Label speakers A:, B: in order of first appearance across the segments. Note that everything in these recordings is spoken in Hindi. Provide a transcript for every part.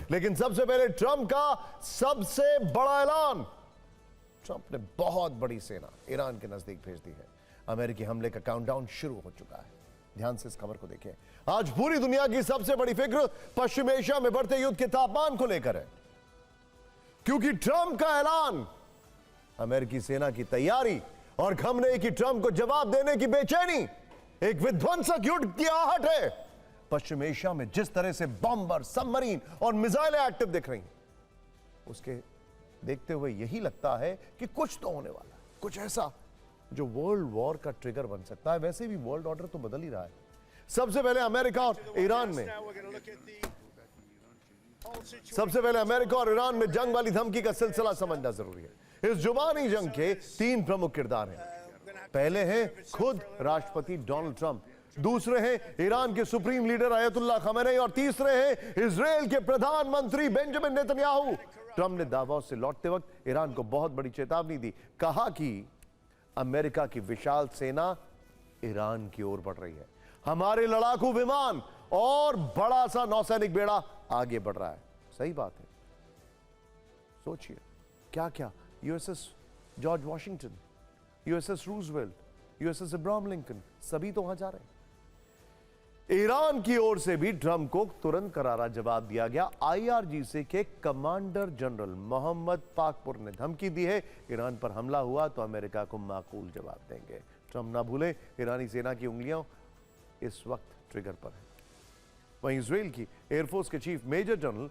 A: लेकिन सबसे पहले ट्रंप का सबसे बड़ा ऐलान। ट्रंप ने बहुत बड़ी सेना ईरान के नजदीक भेज दी है। अमेरिकी हमले का काउंटडाउन शुरू हो चुका है। ध्यान से इस खबर को देखें। आज पूरी दुनिया की सबसे बड़ी फिक्र पश्चिम एशिया में बढ़ते युद्ध के तापमान को लेकर है, क्योंकि ट्रंप का ऐलान, अमेरिकी सेना की तैयारी और खमनेई की ट्रंप को जवाब देने की बेचैनी एक विध्वंसक युद्ध की आहट है। पश्चिम एशिया में जिस तरह से बॉम्बर, सबमरीन और मिसाइलें एक्टिव दिख रही हैं, उसके देखते हुए यही लगता है कि कुछ तो होने वाला है, कुछ ऐसा जो वर्ल्ड वॉर का ट्रिगर बन सकता है। वैसे भी वर्ल्ड ऑर्डर तो बदल ही रहा है। सबसे पहले अमेरिका और ईरान में जंग वाली धमकी का सिलसिला समझना जरूरी है। इस जुबानी जंग के 3 प्रमुख किरदार हैं। पहले हैं खुद राष्ट्रपति डोनाल्ड ट्रंप, दूसरे हैं ईरान के सुप्रीम लीडर अयतुल्ला खमेनेई और तीसरे हैं इजराइल के प्रधानमंत्री बेंजामिन नेतन्याहू। ट्रंप ने दावोस से लौटते वक्त ईरान को बहुत बड़ी चेतावनी दी। कहा कि अमेरिका की विशाल सेना ईरान की ओर बढ़ रही है, हमारे लड़ाकू विमान और बड़ा सा नौसैनिक बेड़ा आगे बढ़ रहा है। सही बात है। सोचिए क्या क्या, USS George Washington, USS Roosevelt, USS Abraham Lincoln, सभी तो वहां जा रहे हैं। ईरान की ओर से भी ट्रंप को तुरंत करारा जवाब दिया गया। आईआरजीसी के कमांडर जनरल मोहम्मद पाकपुर ने धमकी दी है, ईरान पर हमला हुआ तो अमेरिका को माकूल जवाब देंगे। ट्रंप ना भूले, ईरानी सेना की उंगलियां इस वक्त ट्रिगर पर है। वहीं इजराइल की एयरफोर्स के चीफ मेजर जनरल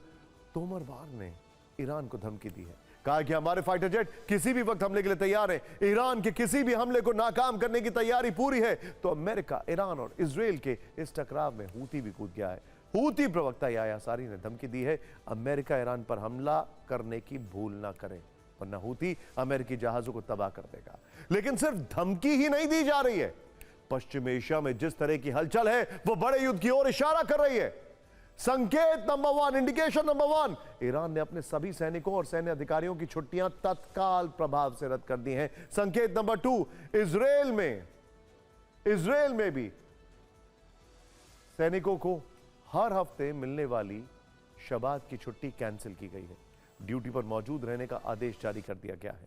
A: तोमर बार ने ईरान को धमकी दी है। कहा कि हमारे फाइटर जेट किसी भी वक्त हमले के लिए तैयार है। ईरान के किसी भी हमले को नाकाम करने की तैयारी पूरी है। तो अमेरिका, ईरान और इजराइल के इस टकराव में हूती भी कूद गया है। हूती प्रवक्ता याह्या सारी ने धमकी दी है, अमेरिका ईरान पर हमला करने की भूल ना करे, वरना हूती अमेरिकी जहाजों को तबाह कर देगा। लेकिन सिर्फ धमकी ही नहीं दी जा रही है। पश्चिम एशिया में जिस तरह की हलचल है वो बड़े युद्ध की ओर इशारा कर रही है। संकेत नंबर 1, इंडिकेशन नंबर 1, ईरान ने अपने सभी सैनिकों और सैन्य अधिकारियों की छुट्टियां तत्काल प्रभाव से रद्द कर दी हैं। संकेत नंबर 2, इजराइल में भी सैनिकों को हर हफ्ते मिलने वाली शबात की छुट्टी कैंसिल की गई है। ड्यूटी पर मौजूद रहने का आदेश जारी कर दिया गया है।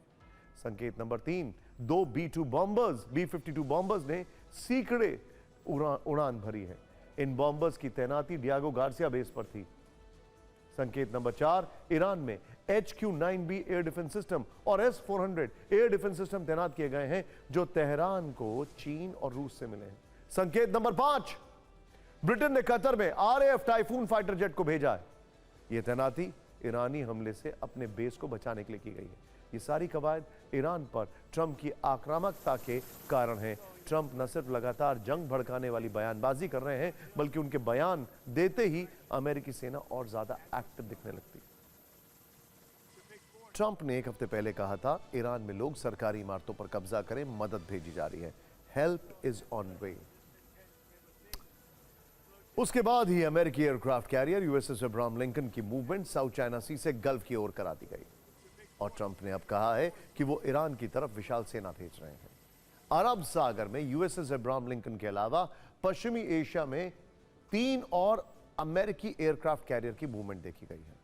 A: संकेत नंबर 3, 2 B-52 बॉम्बर्स ने सीकड़े उड़ान भरी है। इन बॉम्बर्स की तैनाती डियागो गार्सिया बेस पर थी। संकेत नंबर 4, ईरान में HQ-9B एयर डिफेंस सिस्टम और S-400 एयर डिफेंस सिस्टम तैनात किए गए हैं, जो तेहरान को चीन और रूस से मिले हैं। संकेत नंबर 5, ब्रिटेन ने कतर में RAF टाइफून फाइटर जेट को भेजा है। यह तैनाती ईरानी हमले से अपने बेस को बचाने के लिए की गई है। ये सारी कवायद ईरान पर ट्रंप की आक्रामकता के कारण है। ट्रंप न सिर्फ लगातार जंग भड़काने वाली बयानबाजी कर रहे हैं, बल्कि उनके बयान देते ही अमेरिकी सेना और ज्यादा एक्टिव दिखने लगती। ट्रंप ने एक हफ्ते पहले कहा था, ईरान में लोग सरकारी इमारतों पर कब्जा करें, मदद भेजी जा रही है, हेल्प इज ऑन वे। उसके बाद ही अमेरिकी aircraft carrier USS Abraham Lincoln की मूवमेंट साउथ चाइना सी से गल्फ की ओर करा दी गई और ट्रंप ने अब कहा है कि वो ईरान की तरफ विशाल सेना भेज रहे हैं। अरब सागर में यूएसएस अब्राहम लिंकन के अलावा पश्चिमी एशिया में 3 और अमेरिकी एयरक्राफ्ट कैरियर की मूवमेंट देखी गई है।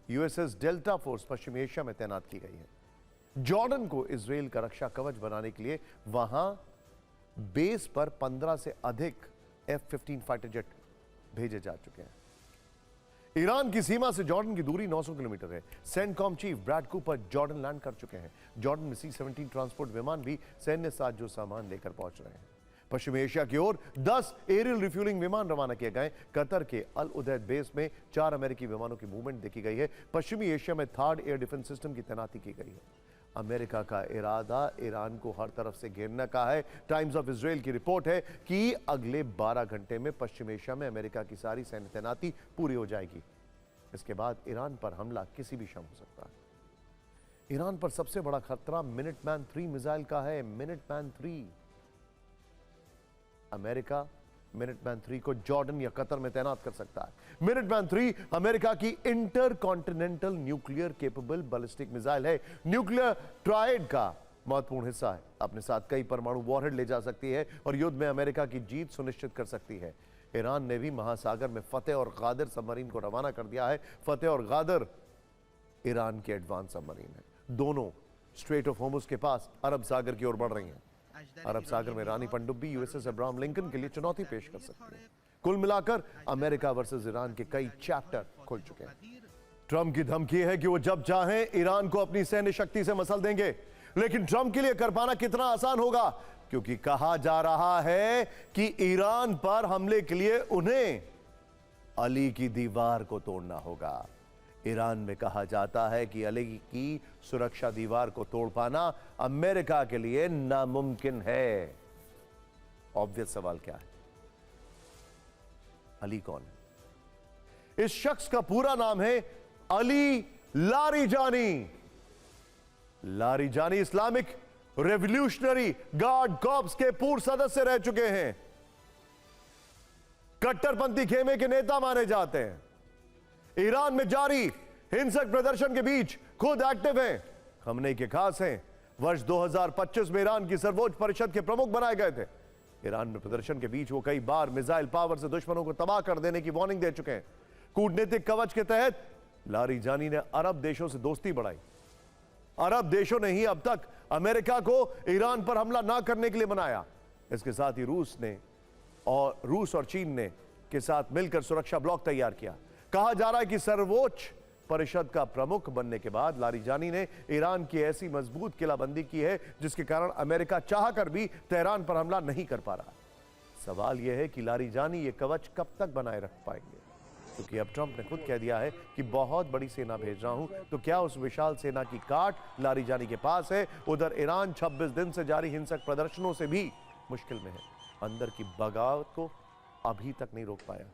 A: यूएसएस डेल्टा फोर्स पश्चिमी एशिया में तैनात की गई है। जॉर्डन को इजराइल का रक्षा कवच बनाने के लिए वहां बेस पर 15 से अधिक F-15 फाइटर जेट भेजे जा चुके हैं। ईरान की सीमा से जॉर्डन की दूरी 900 किलोमीटर है। CENTCOM chief Brad Cooper Jordan land कर चुके हैं। जॉर्डन में C-17 ट्रांसपोर्ट विमान भी सैन्य साजो सामान लेकर पहुंच रहे हैं। पश्चिमी एशिया की ओर 10 एरियल रिफ्यूलिंग विमान रवाना किए गए। कतर के अल उदैद बेस में 4 अमेरिकी विमानों की मूवमेंट देखी गई है। पश्चिमी एशिया में 3rd एयर डिफेंस सिस्टम की तैनाती की गई है। अमेरिका का इरादा ईरान को हर तरफ से घेरने का है। टाइम्स ऑफ इजराइल की रिपोर्ट है कि अगले 12 घंटे में पश्चिम एशिया में अमेरिका की सारी सैन्य तैनाती पूरी हो जाएगी। इसके बाद ईरान पर हमला किसी भी क्षण हो सकता है। ईरान पर सबसे बड़ा खतरा मिनटमैन 3 मिसाइल का है। मिनटमैन 3, अमेरिका मिनटमैन 3 को जॉर्डन या कतर में तैनात कर सकता है। मिनटमैन 3 अमेरिका की inter continental nuclear capable ballistic missile है। न्यूक्लियर ट्रायड का महत्वपूर्ण हिस्सा है। अपने साथ कई परमाणु वॉरहेड ले जा सकती है और युद्ध में अमेरिका की जीत सुनिश्चित कर सकती है। ईरान ने भी महासागर में फतेह और गादर सबमरीन को रवाना कर दिया है। फतेह और गादर ईरान के एडवांस सबमरीन है। दोनों स्ट्रेट ऑफ होर्मुज के पास अरब सागर की ओर बढ़ रही हैं। अरब सागर में रानी पनडुब्बी यूएसएस अब्राहम लिंकन के लिए चुनौती पेश कर सकती है। कुल मिलाकर अमेरिका वर्सेस ईरान के कई चैप्टर खुल चुके हैं। ट्रंप की धमकी है कि वो जब चाहें ईरान को अपनी सैन्य शक्ति से मसल देंगे, लेकिन ट्रंप के लिए कर पाना कितना आसान होगा, क्योंकि कहा जा रहा है कि ईरान पर हमले के लिए उन्हें अली की दीवार को तोड़ना होगा। ईरान में कहा जाता है कि अली की सुरक्षा दीवार को तोड़ पाना अमेरिका के लिए नामुमकिन है। ऑब्वियस सवाल क्या है, अली कौन है? इस शख्स का पूरा नाम है Ali Larijani. Larijani Islamic revolutionary guard corps के पूर्व सदस्य रह चुके हैं। कट्टरपंथी खेमे के नेता माने जाते हैं। ईरान में जारी हिंसक प्रदर्शन के बीच खुद एक्टिव हैं। खमनेई के खास हैं। वर्ष 2025 में ईरान की सर्वोच्च परिषद के प्रमुख बनाए गए थे। ईरान में प्रदर्शन के बीच वो कई बार मिसाइल पावर से दुश्मनों को तबाह कर देने की वार्निंग दे चुके हैं। कूटनीतिक कवच के तहत लारिजानी ने अरब देशों से दोस्ती बढ़ाई। अरब देशों ने ही अब तक अमेरिका को ईरान पर हमला ना करने के लिए मनाया। इसके साथ ही रूस और चीन ने के साथ मिलकर सुरक्षा ब्लॉक तैयार किया। कहा जा रहा है कि सर्वोच्च परिषद का प्रमुख बनने के बाद लारिजानी ने ईरान की ऐसी मजबूत किलाबंदी की है जिसके कारण अमेरिका चाहकर भी तेहरान पर हमला नहीं कर पा रहा। सवाल यह है कि लारिजानी ये कवच कब तक बनाए रख पाएंगे, क्योंकि अब ट्रंप ने खुद कह दिया है कि बहुत बड़ी सेना भेज रहा हूं। तो क्या उस विशाल सेना की काट लारिजानी के पास है? उधर ईरान 26 दिन से जारी हिंसक प्रदर्शनों से भी मुश्किल में है। अंदर की बगावत को अभी तक नहीं रोक पाया।